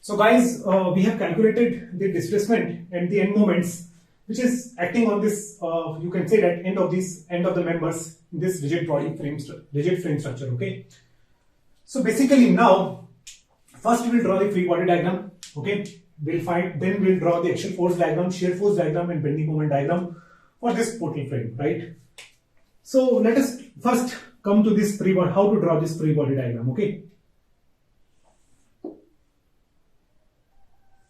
So guys, we have calculated the displacement and the end moments which is acting on this, you can say that end of the members in this rigid frame structure. Okay. So basically now, first we will draw the free body diagram. Okay. Then we'll draw the axial force diagram, shear force diagram, and bending moment diagram for this portal frame, right? So let us first come to this free body, how to draw this free body diagram. Okay.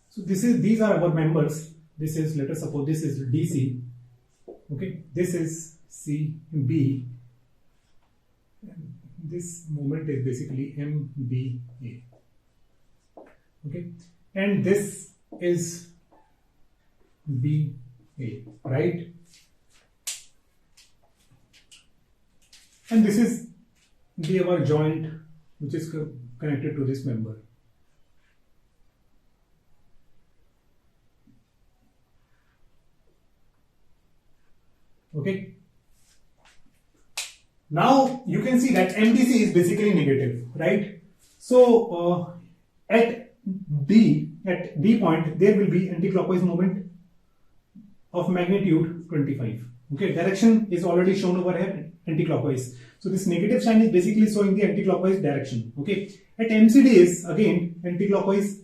So these are our members. This is, let us suppose this is DC. Okay, this is CB. And this moment is basically MBA. Okay, and this is BA, right? And this is our joint which is connected to this member. Okay. Now you can see that MDC is basically negative, right? So at D point there will be anti-clockwise movement of magnitude 25. Okay, direction is already shown over here, anti-clockwise. So this negative sign is basically showing the anti-clockwise direction. Okay, at MCD is again anti-clockwise,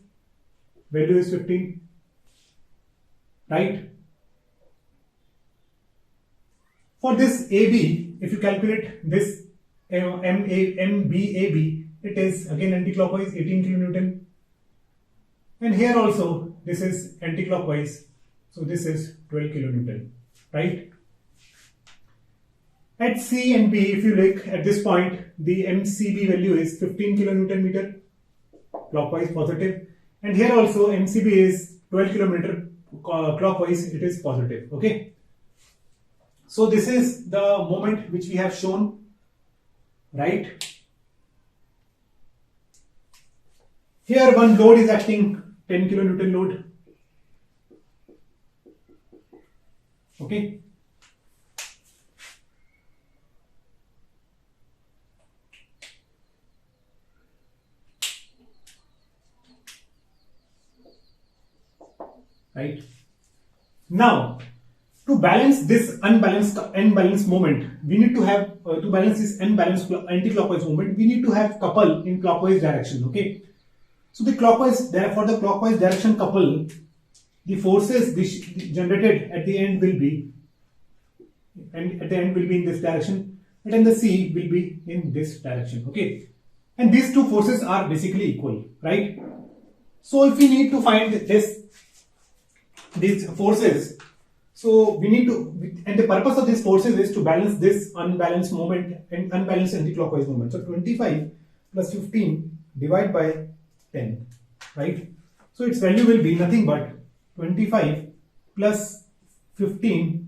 value is 15, right? For this AB, if you calculate this MBAB, it is again anti-clockwise 18 kilonewton. And here also this is anti-clockwise, so this is 12 kilonewton, right? At C and B, if you look at this point, the MCB value is 15 kilonewton meter, clockwise positive. And here also MCB is 12 kilometer clockwise, it is positive, okay? So this is the moment which we have shown, right? Here one load is acting 10 kilonewton load. Okay. Right. Now, to balance this unbalanced moment, we need to have to balance this unbalanced anti-clockwise moment, we need to have couple in clockwise direction. Okay, so the clockwise, therefore the clockwise direction couple, the forces generated at the end will be, and at the end will be in this direction, and then the C will be in this direction. Okay, and these two forces are basically equal, right? So if we need to find these forces, so we need to, and the purpose of these forces is to balance this unbalanced moment and unbalanced anti-clockwise moment. So 25 plus 15 divided by 10, right? So its value will be nothing but 25 plus 15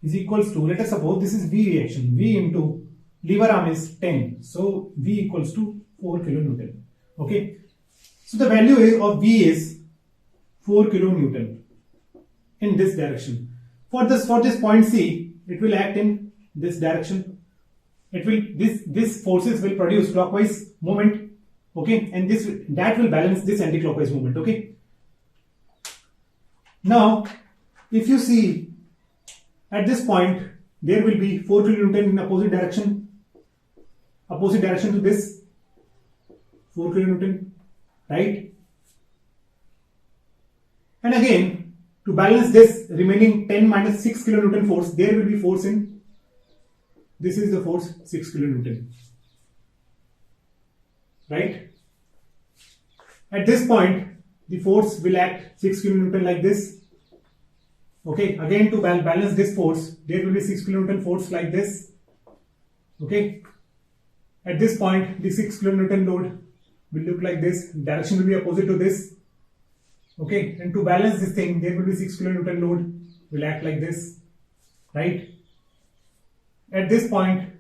is equals to, let us suppose this is V reaction, V into lever arm is 10, so V equals to 4 kilonewton. Okay, so the value of V is 4 kilonewton in this direction. For this point C, it will act in this direction. It will, this forces will produce clockwise moment, okay, and that will balance this anti-clockwise moment. Okay. Now, if you see at this point, there will be 4 kilonewton in opposite direction to this 4 kilonewton, right? And again, to balance this remaining 10 minus 6 kilonewton force, there will be force in, this is the force 6 kilonewton, right? At this point, the force will act 6 kilonewton like this. Okay, again to balance this force, there will be 6 kilonewton force like this. Okay, at this point, the 6 kilonewton load will look like this, direction will be opposite to this. Okay, and to balance this thing, there will be 6 kilonewton load will act like this, right? At this point,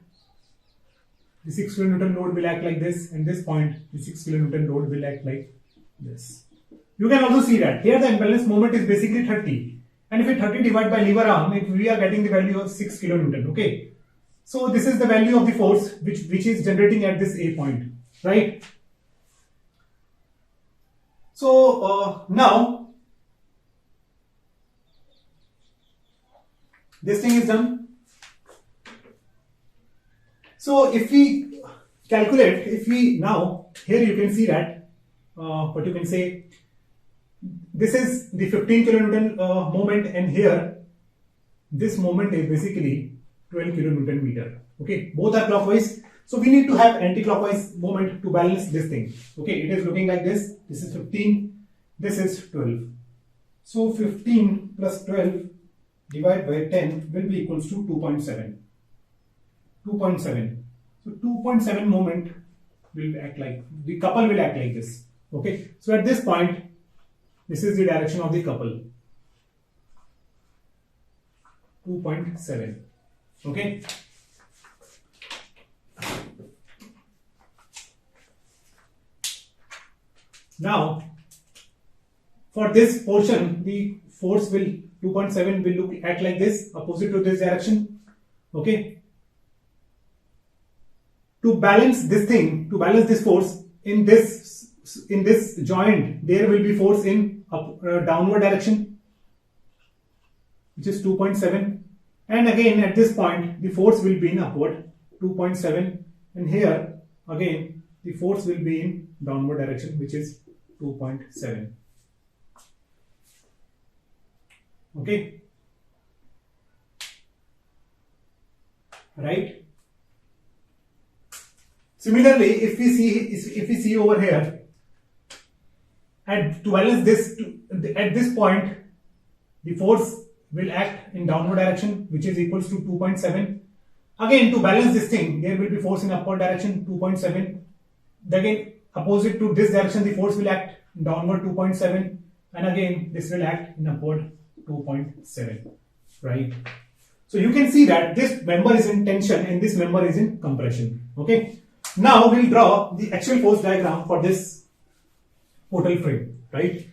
the 6 kilonewton load will act like this, and this point, the 6 kilonewton load will act like this. You can also see that here the unbalanced moment is basically 30, and if it 30 divided by lever arm, we are getting the value of 6 kilonewton. Okay, so this is the value of the force which is generating at this A point, right? So now this thing is done. So if we calculate, if we now here you can see that what you can say, this is the 15 kilonewton moment, and here this moment is basically 12 kilonewton meter. Okay, both are clockwise. So we need to have anti-clockwise moment to balance this thing. Okay, it is looking like this. This is 15, this is 12. So 15 plus 12 divided by 10 will be equals to 2.7. 2.7. So 2.7 moment will act like, the couple will act like this. Okay, so at this point, this is the direction of the couple. 2.7. Okay. Now, for this portion, the force will 2.7 will look act like this, opposite to this direction. Okay. To balance this thing, to balance this force in this joint, there will be force in downward direction, which is 2.7, and again at this point the force will be in upward 2.7, and here again the force will be in downward direction, which is 2.7. Okay, right? Similarly, if we see over here, and to balance this, at this point, the force will act in downward direction, which is equals to 2.7. Again, to balance this thing, there will be force in upward direction, 2.7. Again, opposite to this direction, the force will act in downward 2.7, and again this will act in upward 2.7. Right? So you can see that this member is in tension and this member is in compression. Okay. Now we'll draw the axial force diagram for this portal frame, right?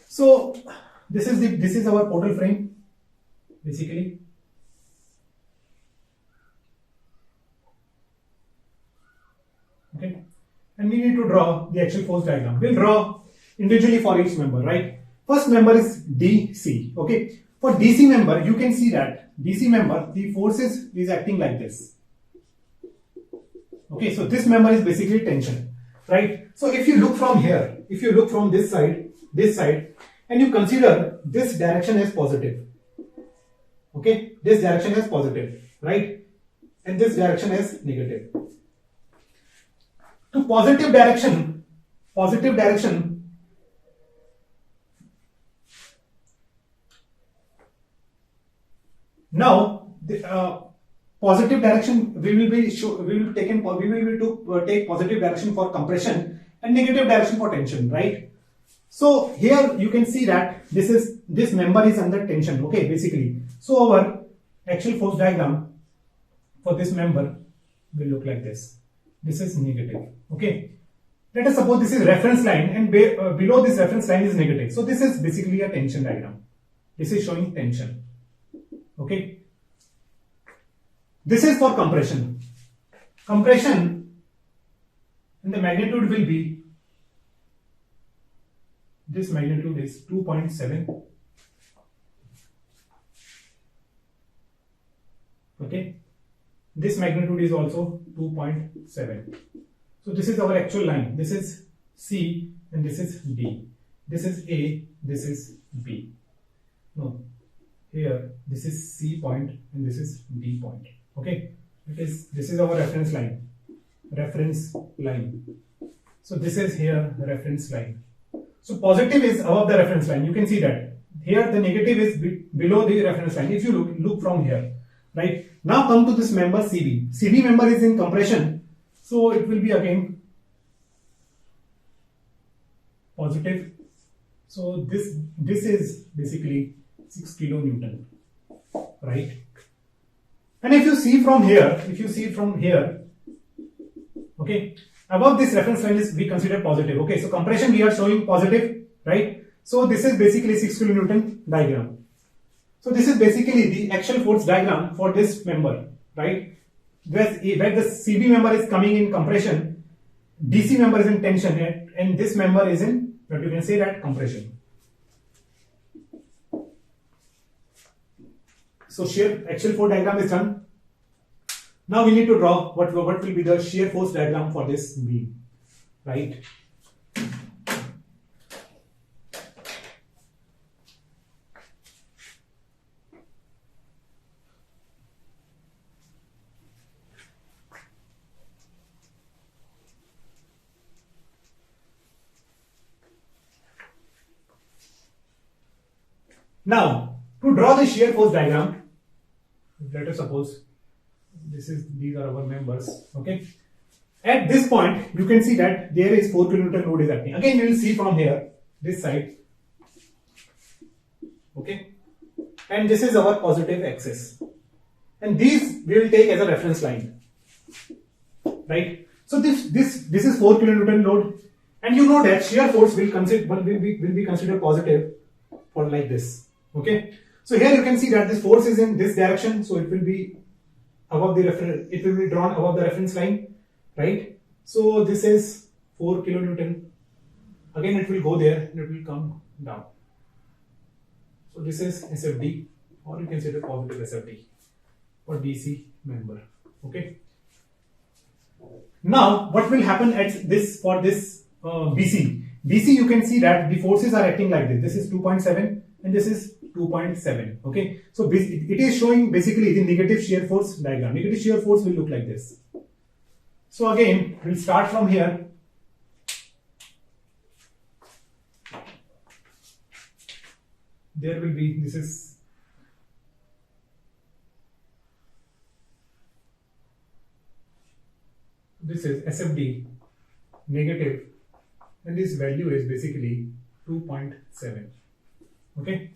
So this is our portal frame, basically. Okay, and we need to draw the axial force diagram. We'll draw individually for each member, right? First member is DC. Okay, for DC member, you can see that DC member, the forces is acting like this. Okay, so this member is basically tension, right? So if you look from here, if you look from this side, and you consider this direction as positive, okay, this direction as positive, right, and this direction as negative. To positive direction, now the positive direction we will take positive direction for compression and negative direction for tension, right? So here you can see that this member is under tension. Okay, basically. So our axial force diagram for this member will look like this. This is negative. Okay. Let us suppose this is reference line, and below this reference line is negative. So this is basically a tension diagram. This is showing tension. Okay. This is for compression. Compression, and the magnitude will be, this magnitude is 2.7. Okay. This magnitude is also 2.7. So this is our actual line. This is C and this is D. This is A, this is B. No, here this is C point and this is D point. Okay, this is our reference line. So this is here the reference line. So positive is above the reference line. You can see that. Here the negative is below the reference line. If you look from here, right? Now come to this member CB. CB member is in compression, so it will be again positive. So this is basically 6 kilonewton, right? And if you see from here, okay, above this reference line is we consider positive. Okay, so compression we are showing positive, right? So this is basically 6 kilonewton diagram. So this is basically the axial force diagram for this member, right? Where the CB member is coming in compression, DC member is in tension, and this member is in but you can say that compression. So shear axial force diagram is done. Now we need to draw what will be the shear force diagram for this beam, right? Now, to draw the shear force diagram, let us suppose these are our members, okay? At this point, you can see that there is 4 kN load is acting. Again, you will see from here, this side, okay? And this is our positive axis. And these we will take as a reference line, right? So this is 4 kN load, and you know that shear force will be considered positive for like this. Okay, so here you can see that this force is in this direction, so it will be above the reference. It will be drawn above the reference line, right? So this is 4 kN. Again, it will go there and it will come down. So this is SFD, or you can say the positive SFD for DC member. Okay. Now, what will happen at this for this BC? BC, you can see that the forces are acting like this. This is 2.7 and this is 2.7. Okay, so it is showing basically the negative shear force diagram. Negative shear force will look like this. So again, we'll start from here. There will be, this is SFD negative, and this value is basically 2.7. Okay.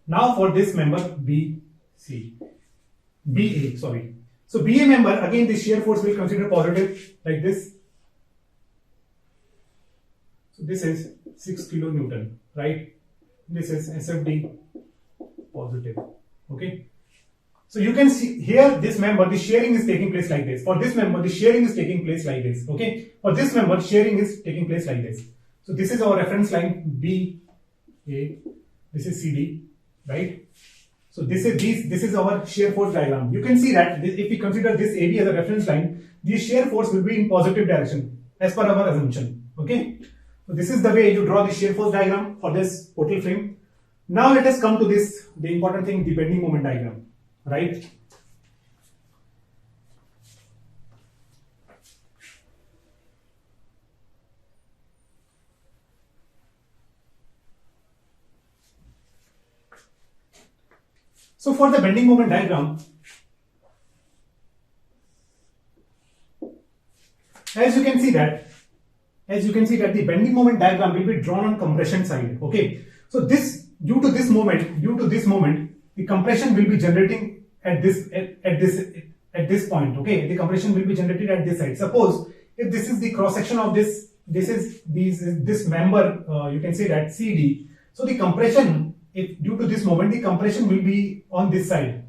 Now for this member BA, sorry. So BA member, again the shear force will consider positive like this. So this is 6 kN, right? This is SFD positive. Okay. So you can see here this member, the shearing is taking place like this. For this member, the shearing is taking place like this. Okay. For this member, shearing is taking place like this. So this is our reference line BA. This is CD, right? So this is our shear force diagram. You can see that if we consider this AB as a reference line, the shear force will be in positive direction as per our assumption. Okay. So this is the way you draw the shear force diagram for this portal frame. Now let us come to this, the important thing, the bending moment diagram. Right? So for the bending moment diagram, as you can see that the bending moment diagram will be drawn on compression side. Okay. So due to this moment, the compression will be generating at this point. Okay, the compression will be generated at this side. Suppose if this is the cross section of this member, you can say that CD. So the compression, if due to this moment, the compression will be on this side.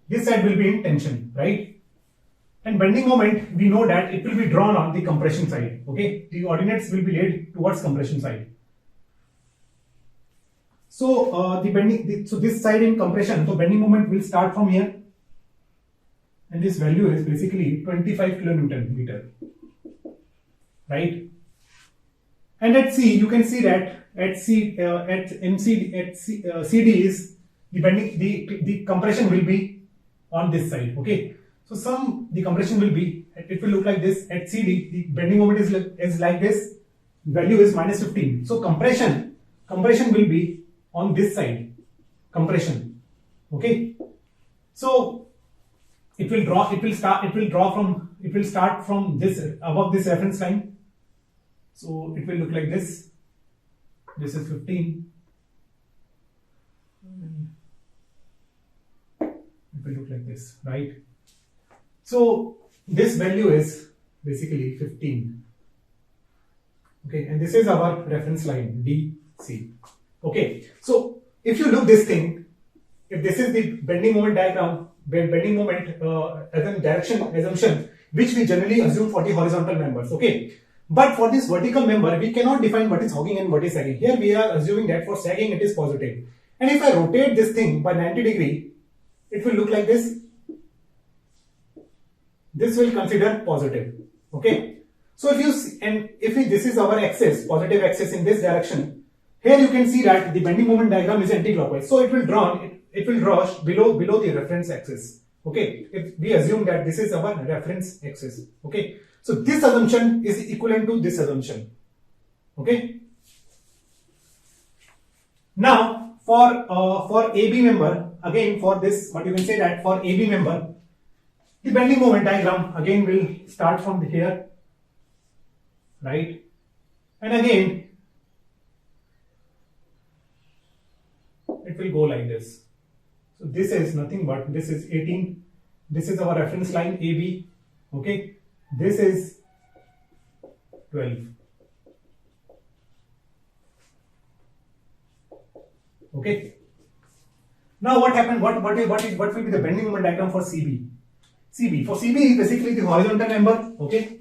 This side will be in tension, right? And bending moment, we know that it will be drawn on the compression side. Okay, the ordinates will be laid towards compression side. So so this side in compression, so bending moment will start from here, and this value is basically 25 kN/meter, right? And at C, you can see that at CD is the compression will be on this side. Okay, so the compression will be, it will look like this. At CD, the bending moment is like this. Value is -15. So compression will be on this side, compression. Okay, so it will start from this, above this reference line. So it will look like this. This is 15. It will look like this, right? So this value is basically 15. Okay, and this is our reference line DC. Okay, so if you look this thing, if this is the bending moment diagram bending moment as a direction assumption which we generally assume for the horizontal members. Okay, but for this vertical member we cannot define what is hogging and what is sagging. Here we are assuming that for sagging it is positive, and if I rotate this thing by 90 degree, it will look like this. This will consider positive. Okay, so if you see, and if this is our axis, positive axis in this direction, here you can see that the bending moment diagram is anti-clockwise, so it will draw below the reference axis. Okay, if we assume that this is our reference axis. Okay, so this assumption is equivalent to this assumption. Okay, now for AB member, again for this, what you can say that for AB member, the bending moment diagram again will start from here, right, and again it will go like this. So this is nothing but, this is 18, this is our reference line AB. Okay, this is 12. Okay, now what happened, what will be the bending moment diagram for CB? For CB is basically the horizontal member. Okay,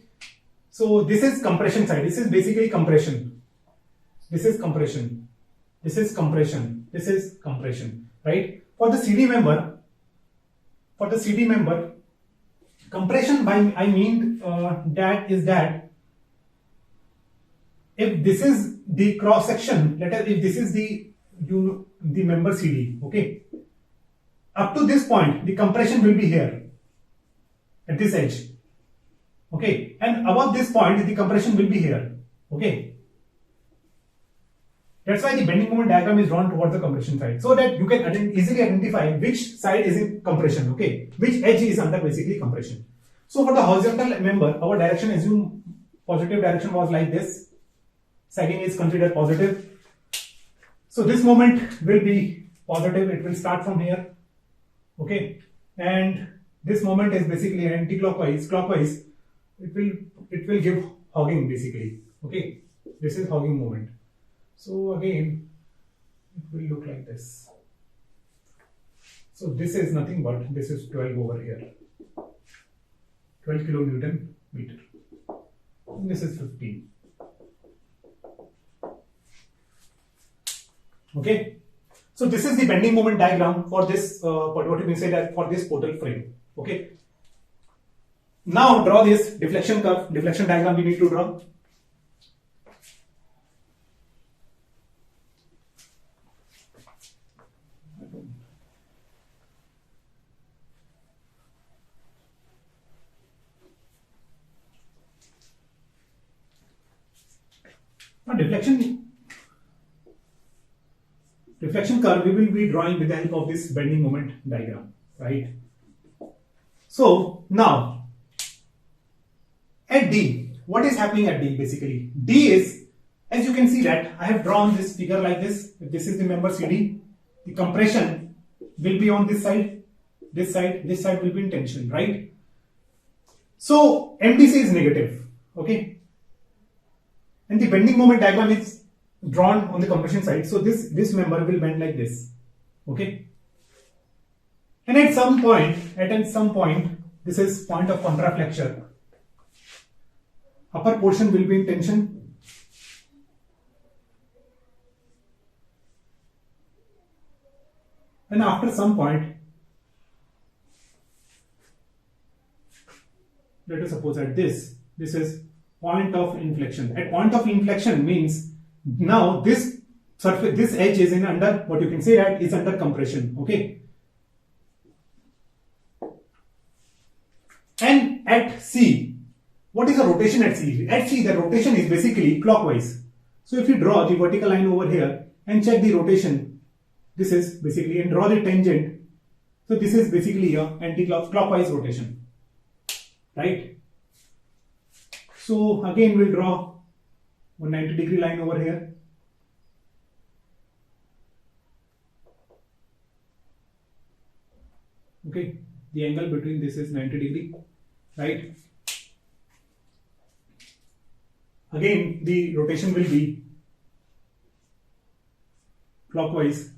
so this is compression side, this is basically compression, this is compression, this is compression, this is compression, right? For the CD member, compression by I mean that if this is the cross section, let us, if this is the member CD, okay, up to this point the compression will be here at this edge, okay, and above this point the compression will be here. Okay, that's why the bending moment diagram is drawn towards the compression side, so that you can easily identify which side is in compression, okay, which edge is under basically compression. So for the horizontal member, our direction, assume positive direction was like this, sagging is considered positive, so this moment will be positive, it will start from here. Okay, and this moment is basically anti-clockwise, clockwise, it will give hogging basically. Okay, this is hogging moment. So again it will look like this. So this is nothing but, this is 12 over here, 12 kilonewton meter, and this is 15. Okay, so this is the bending moment diagram for this what you can say that for this portal frame. Okay, now draw this deflection curve, deflection diagram we need to draw. Now deflection curve we will be drawing with the help of this bending moment diagram, right? So now at D, what is happening at D basically? D is, as you can see that I have drawn this figure like this. If this is the member CD, the compression will be on this side, this side will be in tension, right? So MDC is negative, okay, and the bending moment diagram is drawn on the compression side, so this member will bend like this. Okay, and at some point this is point of contraflexure, upper portion will be in tension, and after some point, let us suppose at this is point of inflection. At point of inflection means now this surface, this edge is in under, what you can say that is under compression. Okay, and at C, what is the rotation at C? At C the rotation is basically clockwise. So if you draw the vertical line over here and check the rotation, this is basically, and draw the tangent, so this is basically a anti-clockwise rotation, right? So again we'll draw a 90-degree line over here. Okay, the angle between this is 90 degree, right? Again the rotation will be clockwise.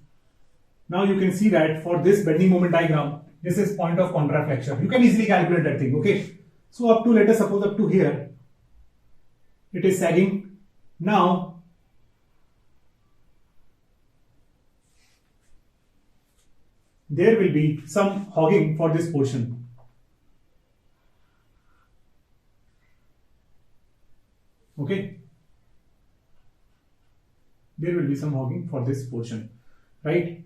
Now you can see that for this bending moment diagram, This is point of contraflexion. You can easily calculate that thing. Okay. So up to, let us suppose up to here, it is sagging. Now there will be some hogging for this portion. Okay. There will be some hogging for this portion, right?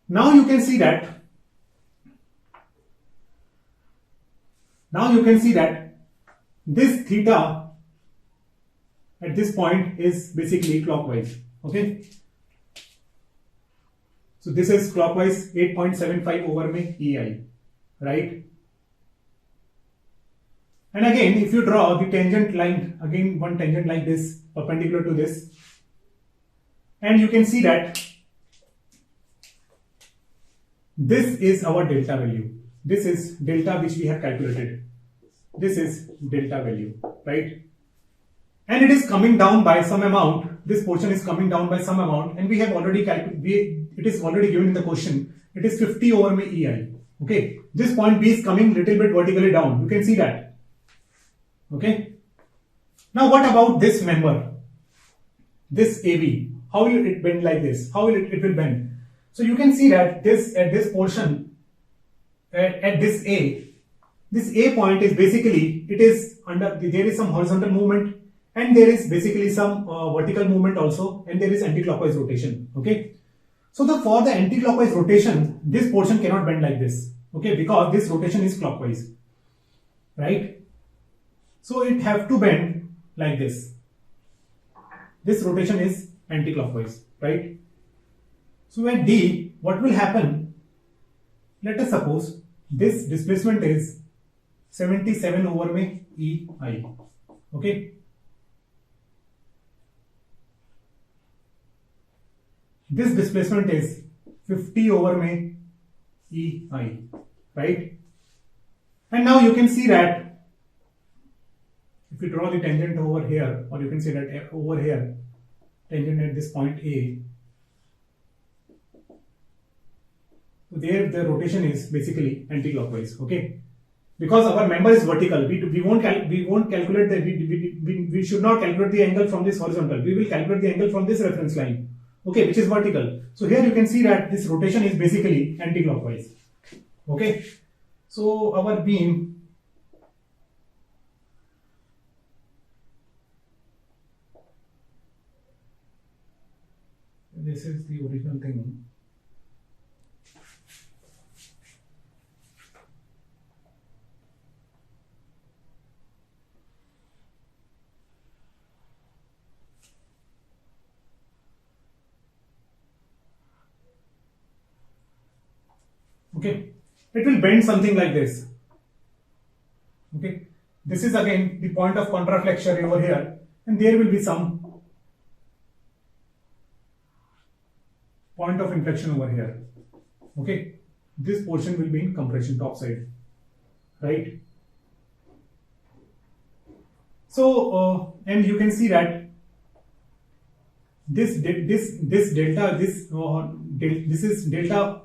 Now you can see that. Now you can see that this theta at this point is basically clockwise. Okay. So this is clockwise 8.75 over my EI, right? And again, if you draw the tangent line, again one tangent like this, perpendicular to this, and you can see that this is our delta value. This is delta which we have calculated. This is delta value, right? And it is coming down by some amount. This portion is coming down by some amount, and we have already calculated. It is already given in the question. It is 50 over my EI. Okay. This point B is coming little bit vertically down. You can see that. Okay. Now what about this member? This AB. How will it bend like this? How will it will bend? So you can see that this at this portion, at this A point is basically, it is under, there is some horizontal movement, and there is basically some vertical movement also, and there is anti-clockwise rotation. Okay. So for the anti-clockwise rotation, this portion cannot bend like this. Okay, because this rotation is clockwise, right? So it have to bend like this. This rotation is anti-clockwise, right? So at D, what will happen? Let us suppose this displacement is 77 over my EI. Okay. This displacement is 50 over my EI, right? And now you can see that if you draw the tangent over here, or you can say that over here, tangent at this point A, so there the rotation is basically anti-clockwise. Okay, because our member is vertical, we won't calculate the we should not calculate the angle from this horizontal. We will calculate the angle from this reference line. Okay, which is vertical. So here you can see that this rotation is basically anti-clockwise. Okay, so our beam this is the original thing. Okay, it will bend something like this. Okay, this is again the point of contraflexion over here, and there will be some point of inflection over here. Okay, this portion will be in compression top side, right? So and you can see that this delta, this is delta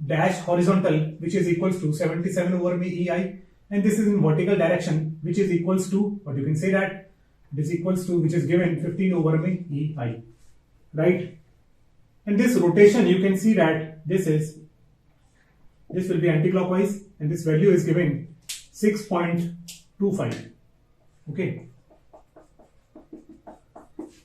dash horizontal, which is equals to 77 over my EI, and this is in vertical direction, which is equals to, what you can say that it is equals to, which is given 15 over my EI, right? And this rotation, you can see that this will be anti-clockwise, and this value is given 6.25. Okay,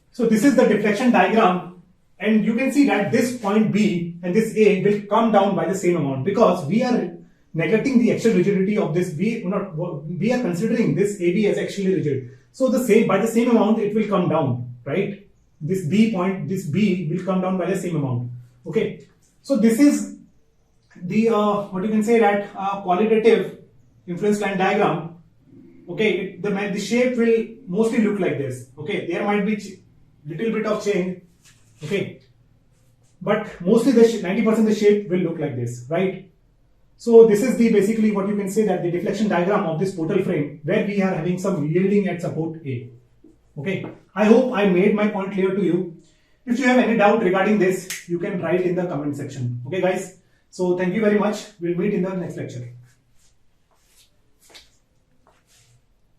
so this is the deflection diagram. And you can see that this point B and this A will come down by the same amount, because we are neglecting the actual rigidity of this. We are considering this AB as actually rigid. So by the same amount it will come down, right? This B will come down by the same amount. Okay. So this is the what you can say that qualitative influence line diagram. Okay, the shape will mostly look like this. Okay, there might be little bit of change. Okay, but mostly the 90% the shape will look like this, right? So this is the basically what you can say that the deflection diagram of this portal frame, where we are having some yielding at support A. Okay, I hope I made my point clear to you. If you have any doubt regarding this, you can write in the comment section. Okay guys, So thank you very much. We'll meet in the next lecture.